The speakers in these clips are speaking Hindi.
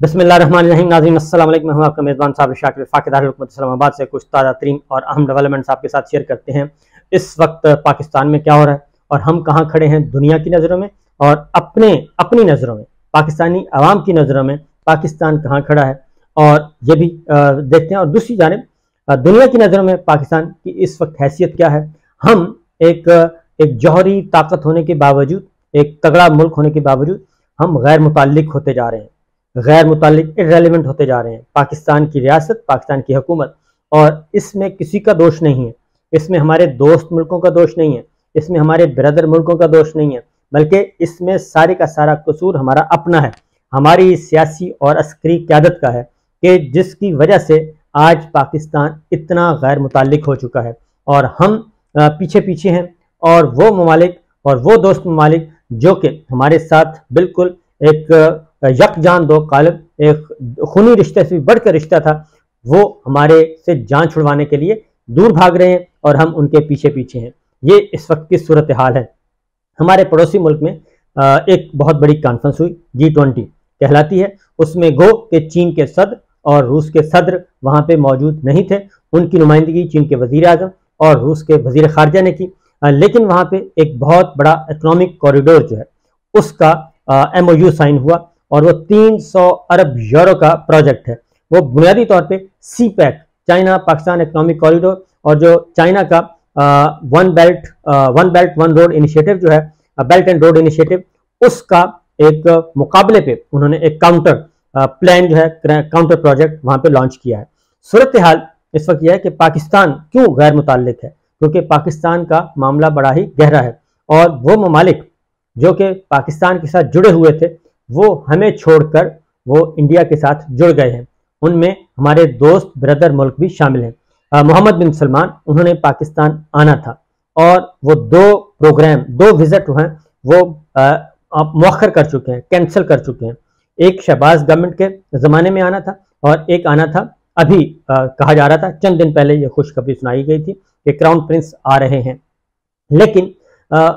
बिस्मिल्लाहिर्रहमानिर्रहीम। नाज़रीन अस्सलाम वालेकुम। मैं हूं आपका मेज़बान साबिर शाकिर वफाक़ दारुल इस्लामाबाद से कुछ ताज़ा तरीन और अहम डेवलपमेंट्स आपके साथ शेयर करते हैं। इस वक्त पाकिस्तान में क्या हो रहा है और हम कहाँ खड़े हैं दुनिया की नज़रों में और अपनी नज़रों में, पाकिस्तानी अवाम की नज़रों में पाकिस्तान कहाँ खड़ा है और ये भी देखते हैं। और दूसरी जानिब दुनिया की नज़रों में पाकिस्तान की इस वक्त हैसियत क्या है। हम एक जौहरी ताकत होने के बावजूद, एक तगड़ा मुल्क होने के बावजूद हम गैर मुताल्लिक होते जा रहे हैं, गैर मुताल्लिक इर्रेलेवेंट होते जा रहे हैं। पाकिस्तान की रियासत, पाकिस्तान की हुकूमत, और इसमें किसी का दोष नहीं है, इसमें हमारे दोस्त मुल्कों का दोष नहीं है, इसमें हमारे ब्रदर मुल्कों का दोष नहीं है, बल्कि इसमें सारे का सारा कसूर हमारा अपना है, हमारी सियासी और अस्करी क़यादत का है कि जिसकी वजह से आज पाकिस्तान इतना गैर मुताल्लिक हो चुका है और हम पीछे पीछे हैं। और वो ममालिक और वो दोस्त ममालिक जो कि हमारे साथ बिल्कुल एक यकजान दो कालब, एक खूनी रिश्ते से भी बढ़कर रिश्ता था, वो हमारे से जान छुड़वाने के लिए दूर भाग रहे हैं और हम उनके पीछे पीछे हैं। ये इस वक्त की सूरत हाल है। हमारे पड़ोसी मुल्क में एक बहुत बड़ी कॉन्फ्रेंस हुई, G20 कहलाती है। उसमें गो कि चीन के सदर और रूस के सदर वहाँ पे मौजूद नहीं थे, उनकी नुमाइंदगी चीन के वज़ीर आज़म और रूस के वज़ीर ख़ारजा ने की। लेकिन वहाँ पे एक बहुत बड़ा इकनॉमिक कॉरिडोर जो है उसका MOU साइन हुआ और वो 300 अरब यूरो का प्रोजेक्ट है। वो बुनियादी तौर पे CPEC, China Pakistan economic corridor, और जो चाइना का one belt one road initiative जो है, बेल्ट एंड रोड इनिशिएटिव, उसका एक मुकाबले पे उन्होंने एक काउंटर प्लान जो है, काउंटर प्रोजेक्ट वहाँ पे लॉन्च किया है। सूरत हाल इस वक्त यह है कि पाकिस्तान क्यों गैर मुताल्लिक है, क्योंकि पाकिस्तान का मामला बड़ा ही गहरा है और वो ममालिक जो कि पाकिस्तान के साथ जुड़े हुए थे वो हमें छोड़कर वो इंडिया के साथ जुड़ गए हैं। उनमें हमारे दोस्त ब्रदर मुल्क भी शामिल हैं। मोहम्मद बिन सलमान, उन्होंने पाकिस्तान आना था और वो दो विजिट हैं वो मौखर कर चुके हैं, कैंसिल कर चुके हैं। एक शहबाज गवर्नमेंट के ज़माने में आना था और एक आना था अभी कहा जा रहा था, चंद दिन पहले ये खुशखबरी सुनाई गई थी कि क्राउन प्रिंस आ रहे हैं। लेकिन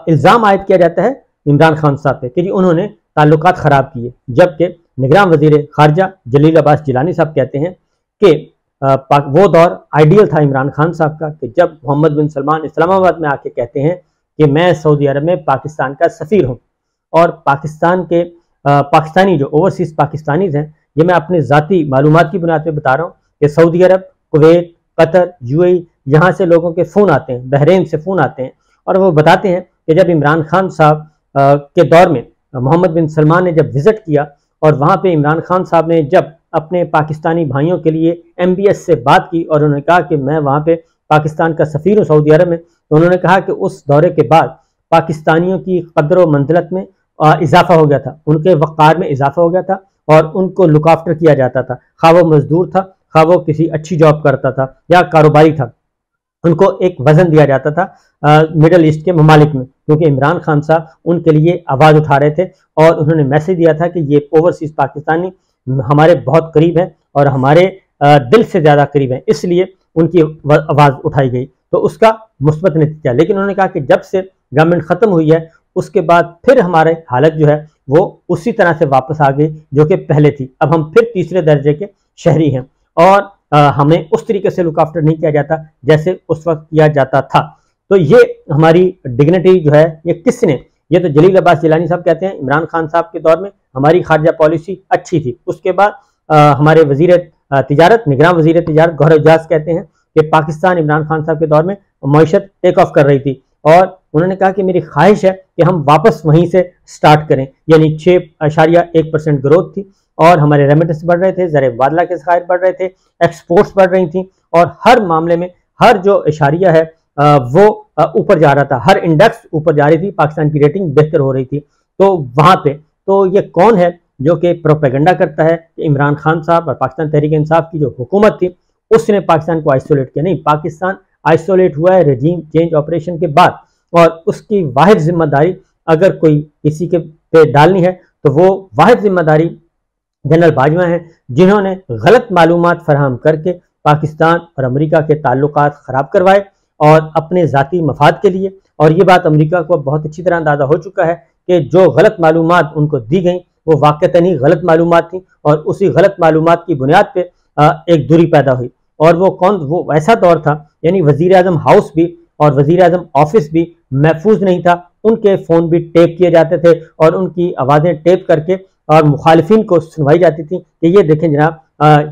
इल्ज़ाम आयद किया जाता है इमरान खान साहब पे कि जी उन्होंने ताल्लुकात ख़राब किए, जबकि निगरान वज़ीर ख़ारजा जलील अब्बास जिलानी साहब कहते हैं कि वो दौर आइडियल था इमरान खान साहब का कि जब मोहम्मद बिन सलमान इस्लामाबाद में आके कहते हैं कि मैं सऊदी अरब में पाकिस्तान का सफ़ीर हूँ। और पाकिस्तान के पाकिस्तानी जो ओवरसीज़ पाकिस्तानीज़ हैं, ये मैं अपने ज़ाती मालूमात की बुनियाद पर बता रहा हूँ कि सऊदी अरब, कुवैत, कतर, UAE, यहाँ से लोगों के फ़ोन आते हैं, बहरीन से फ़ोन आते हैं और वो बताते हैं कि जब इमरान खान साहब के दौर में मोहम्मद बिन सलमान ने जब विज़िट किया और वहाँ पे इमरान खान साहब ने जब अपने पाकिस्तानी भाइयों के लिए MBS से बात की और उन्होंने कहा कि मैं वहाँ पे पाकिस्तान का सफ़ीर हूँ सऊदी अरब में, तो उन्होंने कहा कि उस दौरे के बाद पाकिस्तानियों की कदर व मंजिलत में इजाफा हो गया था, उनके वक़ार में इजाफा हो गया था और उनको लुक आफ्टर किया जाता था। खा वो मजदूर था, खा वो किसी अच्छी जॉब करता था या कारोबारी था, उनको एक वज़न दिया जाता था मिडल ईस्ट के ममालिक में, क्योंकि इमरान खान साहब उनके लिए आवाज़ उठा रहे थे और उन्होंने मैसेज दिया था कि ये ओवरसीज़ पाकिस्तानी हमारे बहुत करीब हैं और हमारे दिल से ज़्यादा करीब हैं, इसलिए उनकी आवाज़ उठाई गई, तो उसका मुस्बत नतीजा। लेकिन उन्होंने कहा कि जब से गवर्नमेंट ख़त्म हुई है उसके बाद फिर हमारे हालत जो है वो उसी तरह से वापस आ गई जो कि पहले थी। अब हम फिर तीसरे दर्जे के शहरी हैं और हमें उस तरीके से लुक आफ्टर नहीं किया जाता जैसे उस वक्त किया जाता था। तो ये हमारी डिग्निटी जो है ये किसने, ये तो जलील अब्बास जिलानी साहब कहते हैं इमरान खान साहब के दौर में हमारी खारजा पॉलिसी अच्छी थी। उसके बाद हमारे वजीर तिजारत, निगरान वजीर तिजारत गौहर एजाज कहते हैं कि पाकिस्तान इमरान खान साहब के दौर में मईशत टेक ऑफ कर रही थी और उन्होंने कहा कि मेरी ख्वाहिश है कि हम वापस वहीं से स्टार्ट करें, यानी 6.1% ग्रोथ थी और हमारे रेमिटेंस बढ़ रहे थे, ज़र मुबादला के ज़खायर बढ़ रहे थे, एक्सपोर्ट्स बढ़ रही थी और हर मामले में हर जो इशारिया है वो ऊपर जा रहा था, हर इंडेक्स ऊपर जा रही थी, पाकिस्तान की रेटिंग बेहतर हो रही थी। तो वहाँ पे तो ये कौन है जो कि प्रोपेगेंडा करता है कि इमरान खान साहब और पाकिस्तान तहरीक इंसाफ की जो हुकूमत थी उसने पाकिस्तान को आइसोलेट किया? नहीं, पाकिस्तान आइसोलेट हुआ है रेजीम चेंज ऑपरेशन के बाद और उसकी वाहिद जिम्मेदारी अगर कोई किसी के पे डालनी है तो वो वाहिद जिम्मेदारी जनरल बाजवा हैं, जिन्होंने गलत मालूमात फराहम करके पाकिस्तान और अमेरिका के ताल्लुकात ख़राब करवाए और अपने ज़ाती मफाद के लिए। और ये बात अमेरिका को बहुत अच्छी तरह अंदाज़ा हो चुका है कि जो गलत मालूमात उनको दी गई वो वाक़तन ही गलत मालूमात थी और उसी गलत मालूमात की बुनियाद पे एक दूरी पैदा हुई। और वो ऐसा दौर था, यानी वज़ीर आज़म हाउस भी और वज़ीर आज़म ऑफिस भी महफूज नहीं था। उनके फ़ोन भी टेप किए जाते थे और उनकी आवाज़ें टेप करके और मुखालिफिन को सुनवाई जाती थी कि ये देखें जनाब,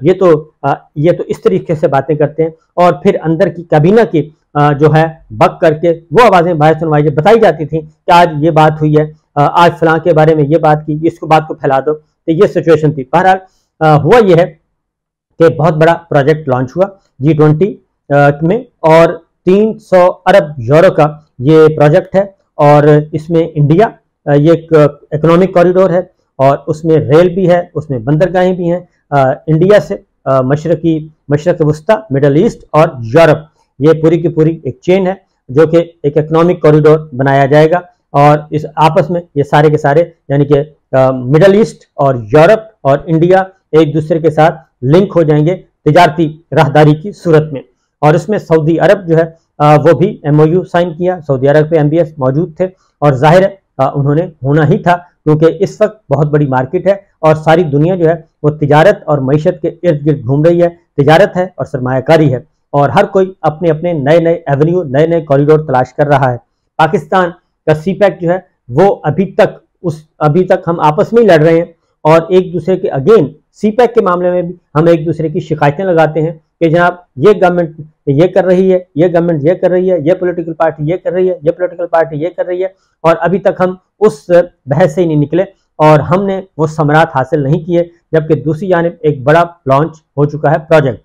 ये तो इस तरीके से बातें करते हैं। और फिर अंदर की कैबिना की जो है बक करके वो आवाज़ें बाहर सुनवाई बताई जाती थी कि आज ये बात हुई है, आज फलां के बारे में ये बात की, इसको बात को फैला दो। तो ये सिचुएशन थी। बहरहाल हुआ ये है कि बहुत बड़ा प्रोजेक्ट लॉन्च हुआ G20 में और 300 अरब यूरो का ये प्रोजेक्ट है। और इसमें इंडिया, ये एक इकोनॉमिक कॉरिडोर है और उसमें रेल भी है, उसमें बंदरगाहें भी हैं। इंडिया से मशरक वस्ता, मिडल ईस्ट और यूरोप, ये पूरी की पूरी एक चेन है जो कि एक इकोनॉमिक कॉरिडोर बनाया जाएगा। और इस आपस में ये सारे के सारे यानी कि मिडल ईस्ट और यूरोप और इंडिया एक दूसरे के साथ लिंक हो जाएंगे तिजारती राहदारी की सूरत में। और इसमें सऊदी अरब जो है वो भी MOU साइन किया। सऊदी अरब पे MBS मौजूद थे और जाहिर है उन्होंने होना ही था, क्योंकि इस वक्त बहुत बड़ी मार्केट है और सारी दुनिया जो है वो तिजारत और मईशत के इर्द गिर्द घूम रही है। तिजारत है और सरमायाकारी है और हर कोई अपने अपने नए नए एवेन्यू, नए नए कॉरिडोर तलाश कर रहा है। पाकिस्तान का CPEC जो है वो अभी तक हम आपस में ही लड़ रहे हैं और एक दूसरे के अगेन CPEC के मामले में भी हम एक दूसरे की शिकायतें लगाते हैं कि जनाब ये गवर्नमेंट ये कर रही है, ये गवर्नमेंट ये कर रही है, ये पॉलिटिकल पार्टी ये कर रही है, ये पॉलिटिकल पार्टी ये कर रही है। और अभी तक हम उस बहस से ही नहीं निकले और हमने वो समरात हासिल नहीं किए। जबकि दूसरी जानिब एक बड़ा लॉन्च हो चुका है प्रोजेक्ट।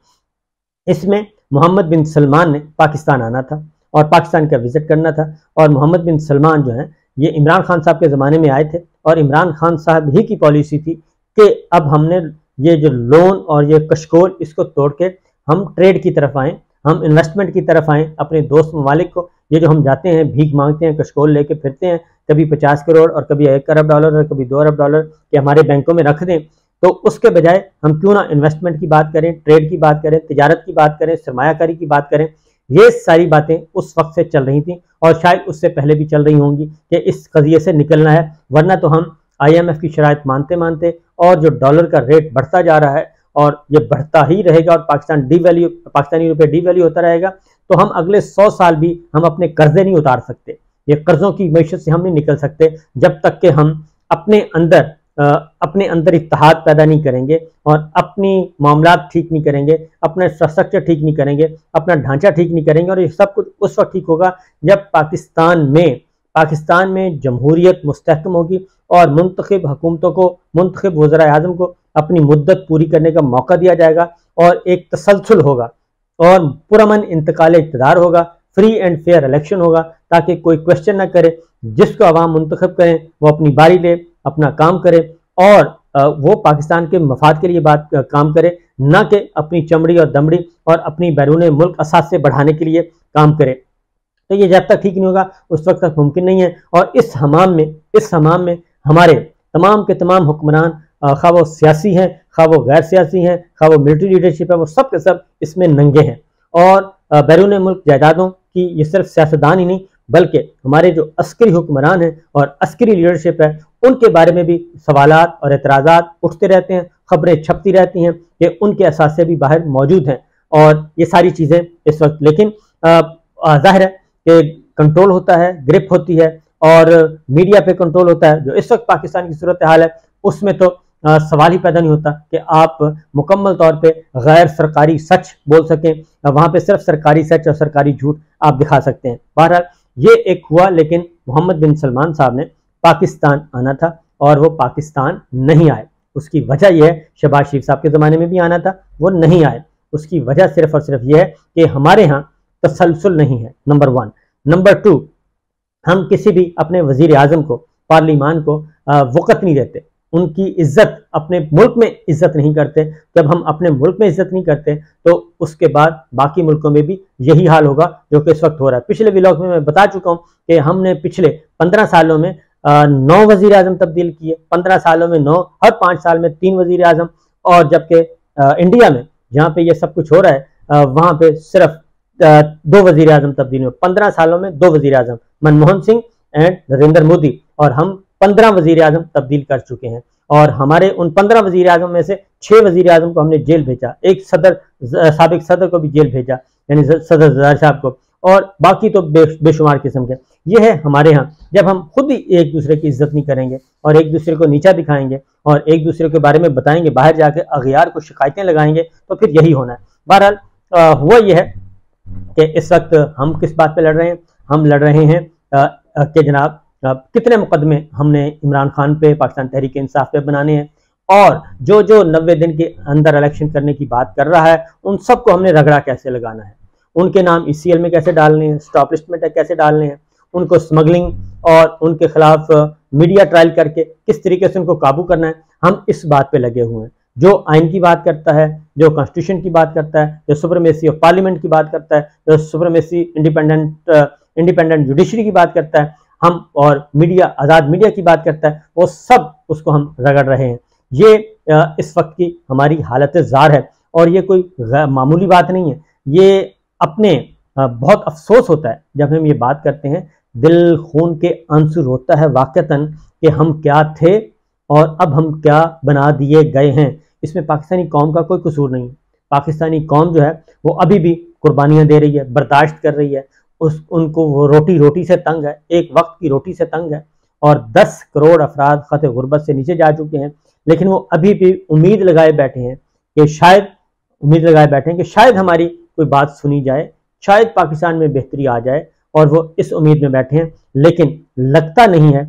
इसमें मोहम्मद बिन सलमान ने पाकिस्तान आना था और पाकिस्तान का विजिट करना था। और मोहम्मद बिन सलमान जो हैं ये इमरान खान साहब के ज़माने में आए थे और इमरान खान साहब ही की पॉलिसी थी कि अब हमने ये जो लोन और ये कशकोल इसको तोड़ के हम ट्रेड की तरफ आएँ, हम इन्वेस्टमेंट की तरफ आएँ अपने दोस्त ममालिक को। ये जो हम जाते हैं भीख मांगते हैं, कशकोल लेके फिरते हैं, कभी 50 करोड़ और कभी 1 अरब डॉलर और कभी 2 अरब डॉलर के हमारे बैंकों में रख दें, तो उसके बजाय हम क्यों ना इन्वेस्टमेंट की बात करें, ट्रेड की बात करें, तिजारत की बात करें, सरमायाकारी की बात करें। ये सारी बातें उस वक्त से चल रही थी और शायद उससे पहले भी चल रही होंगी कि इस कज़िये से निकलना है, वरना तो हम IMF की शराइत मानते मानते और जो डॉलर का रेट बढ़ता जा रहा है और ये बढ़ता ही रहेगा और पाकिस्तानी रुपये डीवैल्यू होता रहेगा, तो हम अगले 100 साल भी हम अपने कर्जे नहीं उतार सकते। ये कर्जों की मैशत से हम नहीं निकल सकते जब तक कि हम अपने अंदर इत्तेहाद पैदा नहीं करेंगे और अपनी मामलात ठीक नहीं करेंगे, अपना इंफ्रास्ट्रक्चर ठीक नहीं करेंगे, अपना ढांचा ठीक नहीं करेंगे। और ये सब कुछ उस वक्त ठीक होगा जब पाकिस्तान में जमहूरियत मुस्तहकम होगी और मुंतखब हुकूमतों को, मुंतखब वज़ीर आज़म को अपनी मुद्दत पूरी करने का मौका दिया जाएगा और एक तसलसल होगा और पुरअमन इंतकाल इक़्तिदार होगा, फ्री एंड फेयर इलेक्शन होगा, ताकि कोई क्वेश्चन ना करे। जिसको अवाम मुंतखब करें वो अपनी बारी ले, अपना काम करे और वो पाकिस्तान के मफाद के लिए काम करे, ना कि अपनी चमड़ी और दमड़ी और अपनी बैरून मुल्क असासे बढ़ाने के लिए काम करे। तो ये जब तक ठीक नहीं होगा उस वक्त तक मुमकिन नहीं है। और इस हमाम में हमारे तमाम के तमाम हुक्मरान, खा वो सियासी हैं, खा वो गैर सियासी हैं, खा वो मिलिट्री लीडरशिप है, वो सब के सब इसमें नंगे हैं। और बैरून मुल्क जायदादों की ये सिर्फ सियासतदान ही नहीं बल्कि हमारे जो अस्करी हुक्मरान हैं और अस्करी लीडरशिप है, उनके बारे में भी सवालात और एतराज़ात उठते रहते हैं, खबरें छपती रहती हैं कि उनके असासे भी बाहर मौजूद हैं। और ये सारी चीज़ें इस वक्त लेकिन ज़ाहिर है कि कंट्रोल होता है, ग्रिप होती है और मीडिया पे कंट्रोल होता है। जो इस वक्त पाकिस्तान की सूरत हाल है उसमें तो सवाल ही पैदा नहीं होता कि आप मुकम्मल तौर पे गैर सरकारी सच बोल सकें। वहाँ पे सिर्फ सरकारी सच और सरकारी झूठ आप दिखा सकते हैं। बहरहाल ये एक हुआ, लेकिन मोहम्मद बिन सलमान साहब ने पाकिस्तान आना था और वो पाकिस्तान नहीं आए। उसकी वजह यह है, शहबाज शरीफ साहब के ज़माने में भी आना था, वो नहीं आए। उसकी वजह सिर्फ और सिर्फ यह है कि हमारे यहाँ तसलसल नहीं है, नंबर 1। नंबर 2, हम किसी भी अपने वज़ीर आज़म को, पार्लिमान को वक़्त नहीं देते, उनकी इज्जत अपने मुल्क में इज्जत नहीं करते। जब हम अपने मुल्क में इज्जत नहीं करते तो उसके बाद बाकी मुल्कों में भी यही हाल होगा जो कि इस वक्त हो रहा है। पिछले व्लॉग में मैं बता चुका हूँ कि हमने पिछले 15 सालों में 9 वज़ीर आज़म तब्दील किए, 15 सालों में 9, हर 5 साल में 3 वज़ीर आज़म। और जबकि इंडिया में जहाँ पे ये सब कुछ हो रहा है वहाँ पे सिर्फ 2 वज़ीर आज़म तब्दील हुए, 15 सालों में 2 वज़ीर आज़म, मनमोहन सिंह एंड नरेंद्र मोदी। और हम 15 वज़ीर आज़म तब्दील कर चुके हैं और हमारे उन 15 वजीर आजम में से 6 वजीर आजम को हमने जेल भेजा, एक साबिक सदर को भी जेल भेजा, यानी सदर जरदारी साहब को, और बाकी तो बेशुमार किस्म के। ये है हमारे यहाँ। जब हम खुद ही एक दूसरे की इज्जत नहीं करेंगे और एक दूसरे को नीचा दिखाएंगे और एक दूसरे के बारे में बताएंगे, बाहर जाके अगयार को शिकायतें लगाएंगे, तो फिर यही होना है। बहरहाल हुआ यह है कि इस वक्त हम किस बात पे लड़ रहे हैं? हम लड़ रहे हैं कि जनाब कितने मुकदमे हमने इमरान खान पे, पाकिस्तान तहरीक इंसाफ पे बनाने हैं, और जो जो 90 दिन के अंदर इलेक्शन करने की बात कर रहा है उन सबको हमने रगड़ा कैसे लगाना है, उनके नाम ECL में कैसे डालने हैं, स्टॉप लिस्ट में कैसे डालने हैं, उनको स्मगलिंग और उनके खिलाफ मीडिया ट्रायल करके किस तरीके से उनको काबू करना है। हम इस बात पे लगे हुए हैं। जो आइन की बात करता है, जो कॉन्स्टिट्यूशन की बात करता है, जो सुप्रीमेसी ऑफ पार्लियामेंट की बात करता है, जो सुप्रीमेसी इंडिपेंडेंट जुडिशरी की बात करता है, हम और मीडिया, आज़ाद मीडिया की बात करता है, वो सब उसको हम रगड़ रहे हैं। ये इस वक्त की हमारी हालत ज़ार है और ये कोई मामूली बात नहीं है। ये अपने बहुत अफसोस होता है जब हम ये बात करते हैं, दिल खून के आंसू रोता है वाक़तन कि हम क्या थे और अब हम क्या बना दिए गए हैं। इसमें पाकिस्तानी कौम का कोई कसूर नहीं है। पाकिस्तानी कौम जो है वो अभी भी कुर्बानियाँ दे रही है, बर्दाश्त कर रही है, उनको वो रोटी से तंग है, एक वक्त की रोटी से तंग है, और 10 करोड़ अफराद खत गुर्बत से नीचे जा चुके हैं। लेकिन वो अभी भी उम्मीद लगाए बैठे हैं कि शायद हमारी कोई बात सुनी जाए, शायद पाकिस्तान में बेहतरी आ जाए, और वो इस उम्मीद में बैठे हैं। लेकिन लगता नहीं है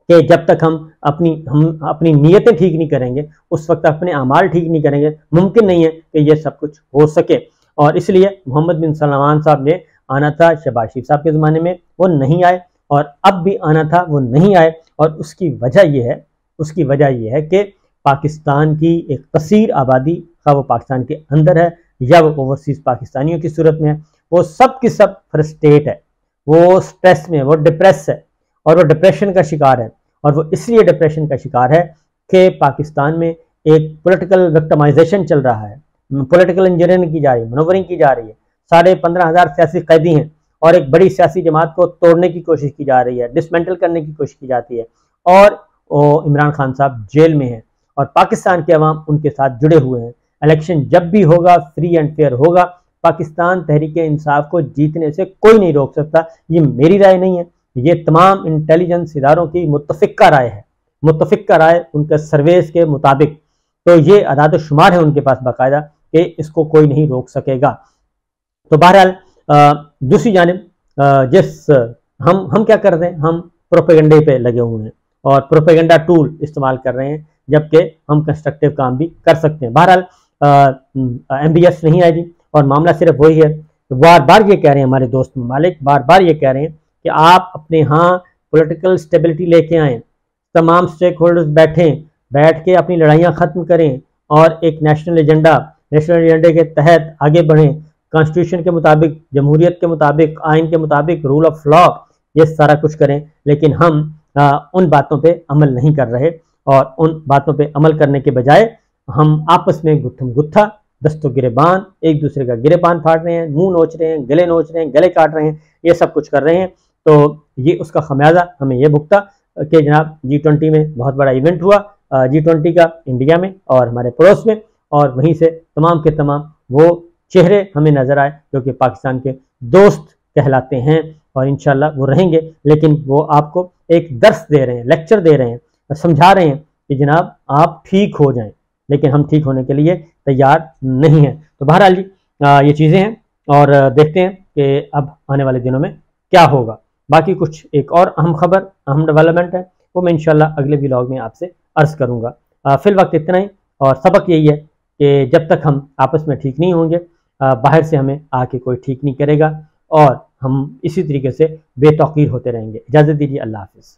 कि जब तक हम अपनी नीयतें ठीक नहीं करेंगे, उस वक्त अपने अमाल ठीक नहीं करेंगे, मुमकिन नहीं है कि ये सब कुछ हो सके। और इसलिए मोहम्मद बिन सलमान साहब ने आना था, शहबाज शरीफ साहब के ज़माने में वो नहीं आए, और अब भी आना था, वो नहीं आए। और उसकी वजह यह है कि पाकिस्तान की एक कसीर आबादी, खा वो पाकिस्तान के अंदर है या वो ओवरसीज़ पाकिस्तानियों की सूरत में है, वो सब की सब फ्रस्ट्रेट है, वो स्ट्रेस में, वो डिप्रेस है, और वो डिप्रेशन का शिकार है। और वो इसलिए डिप्रेशन का शिकार है कि पाकिस्तान में एक पॉलिटिकल विक्टिमाइजेशन चल रहा है, पॉलिटिकल इंजीनियरिंग की जा रही है, मनोवरिंग की जा रही है। 15,500 सियासी कैदी हैं और एक बड़ी सियासी जमात को तोड़ने की कोशिश की जा रही है, डिसमेंटल करने की कोशिश की जाती है, और इमरान खान साहब जेल में हैं और पाकिस्तान के अवाम उनके साथ जुड़े हुए हैं। इलेक्शन जब भी होगा फ्री एंड फेयर होगा, पाकिस्तान तहरीक इंसाफ को जीतने से कोई नहीं रोक सकता। ये मेरी राय नहीं है, ये तमाम इंटेलिजेंस इदारों की मुत्तफिका राय है, मुत्तफिका राय उनके सर्वेस के मुताबिक। तो ये अदाद शुमार है उनके पास बाकायदा कि इसको कोई नहीं रोक सकेगा। तो बहरहाल दूसरी जानिब हम क्या कर रहे हैं, हम प्रोपेगेंडे पे लगे हुए हैं और प्रोपेगेंडा टूल इस्तेमाल कर रहे हैं, जबकि हम कंस्ट्रक्टिव काम भी कर सकते हैं। बहरहाल MBS नहीं आएगी और मामला सिर्फ वही है, बार बार ये कह रहे हैं हमारे दोस्त ममालिक, बार बार ये कह रहे हैं कि आप अपने यहाँ पॉलिटिकल स्टेबिलिटी लेके आएँ, तमाम स्टेक होल्डर्स बैठ के अपनी लड़ाइयाँ ख़त्म करें और एक नेशनल एजेंडे के तहत आगे बढ़ें, कॉन्स्टिट्यूशन के मुताबिक, जमहूरियत के मुताबिक, आइन के मुताबिक, रूल ऑफ लॉ, ये सारा कुछ करें। लेकिन हम उन बातों पे अमल नहीं कर रहे, और उन बातों पे अमल करने के बजाय हम आपस में गुत्थम गुत्था, दस्तों गिरेबान, एक दूसरे का गिरेबान फाड़ रहे हैं, मुंह नोच रहे हैं, गले नोच रहे हैं, गले काट रहे हैं, ये सब कुछ कर रहे हैं। तो ये उसका खमियाजा हमें ये भुगता कि जनाब G20 में बहुत बड़ा इवेंट हुआ, G20 का इंडिया में और हमारे पड़ोस में, और वहीं से तमाम के तमाम वो चेहरे हमें नजर आए जो कि पाकिस्तान के दोस्त कहलाते हैं, और इंशाल्लाह वो रहेंगे। लेकिन वो आपको एक दर्स दे रहे हैं, लेक्चर दे रहे हैं, समझा रहे हैं कि जनाब आप ठीक हो जाएं, लेकिन हम ठीक होने के लिए तैयार नहीं हैं। तो बहरहाल जी ये चीज़ें हैं, और देखते हैं कि अब आने वाले दिनों में क्या होगा। बाकी कुछ एक और अहम खबर, अहम डेवलपमेंट है, वो मैं इंशाल्लाह अगले व्लॉग में आपसे अर्ज़ करूँगा। फिल वक्त इतना ही, और सबक यही है कि जब तक हम आपस में ठीक नहीं होंगे, बाहर से हमें आके कोई ठीक नहीं करेगा, और हम इसी तरीके से बेतौकीर होते रहेंगे। इजाज़त दीजिए, अल्लाह हाफ़िज़।